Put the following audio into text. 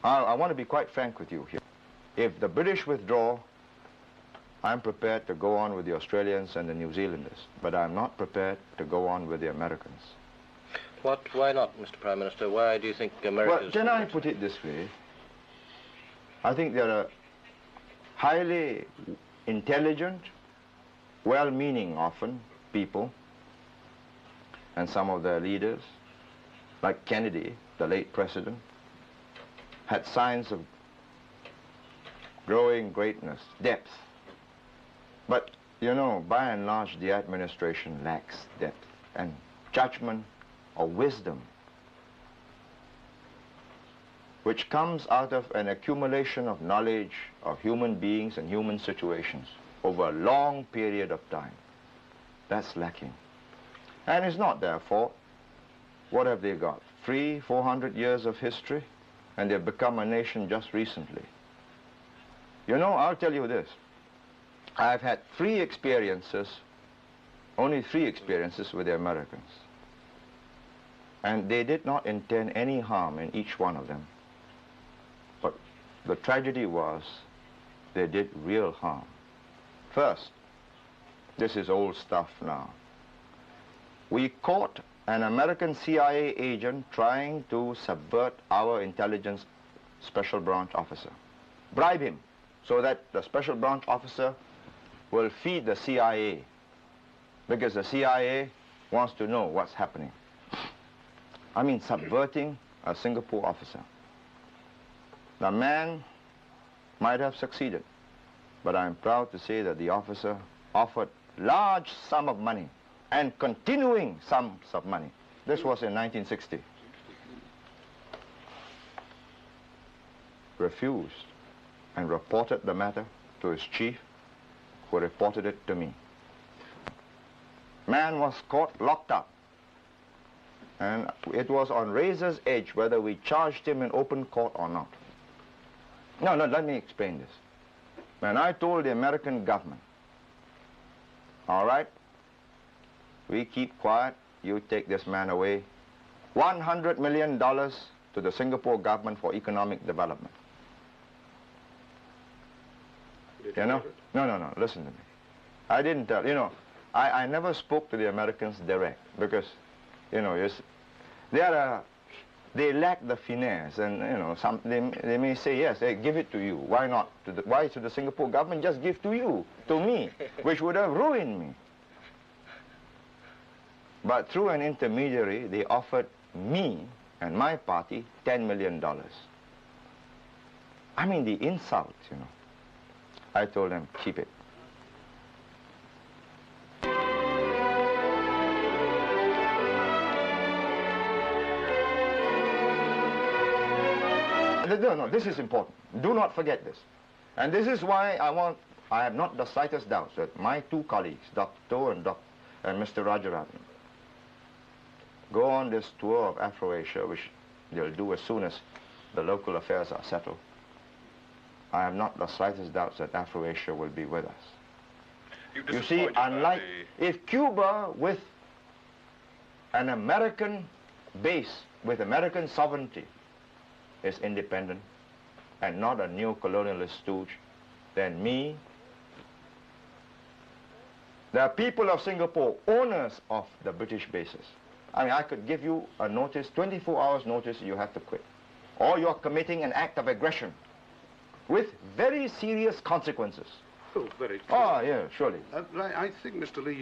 I want to be quite frank with you here. If the British withdraw, I'm prepared to go on with the Australians and the New Zealanders, but I'm not prepared to go on with the Americans. Why not, Mr. Prime Minister? Why do you think America... Well, can I put it this way? I think there are highly intelligent, well-meaning often people, and some of their leaders, like Kennedy, the late president, had signs of growing greatness, depth. But, you know, by and large, the administration lacks depth and judgment or wisdom, which comes out of an accumulation of knowledge of human beings and human situations over a long period of time. That's lacking. And it's not their fault. What have they got? 300-400 years of history, and they've become a nation just recently. You know, I'll tell you this. I've had only three experiences with the Americans. And they did not intend any harm in each one of them. But the tragedy was they did real harm. First, this is old stuff now. We caught an American CIA agent trying to subvert our intelligence special branch officer. Bribe him so that the special branch officer will feed the CIA, because the CIA wants to know what's happening. I mean, subverting a Singapore officer. The man might have succeeded, but I'm proud to say that the officer offered large sum of money and continuing sums of money. This was in 1960. Refused and reported the matter to his chief, who reported it to me. Man was caught, locked up. And it was on razor's edge whether we charged him in open court or not. No, let me explain this. When I told the American government, all right, we keep quiet, you take this man away, $100 million to the Singapore government for economic development. You know? No, listen to me. I didn't tell, you know, I never spoke to the Americans direct because, you know, they lack the finesse, and, you know, they may say, yes, hey, give it to you. Why not? Why should the Singapore government just give to you, to me, which would have ruined me? But through an intermediary, they offered me and my party $10 million. I mean, the insult, you know. I told them, keep it. No, this is important. Do not forget this. And this is why I have not the slightest doubt that my two colleagues, Dr. To and Mr. Rajaratnam, go on this tour of Afro-Asia, which they'll do as soon as the local affairs are settled. I have not the slightest doubt that Afro-Asia will be with us. You see, unlike if Cuba with an American base, with American sovereignty, is independent and not a neo-colonialist stooge, then me, the people of Singapore, owners of the British bases. I mean, I could give you a notice, 24 hours notice, you have to quit. Or you're committing an act of aggression with very serious consequences. Oh, very true. Oh, yeah, surely. I think, Mr. Lee...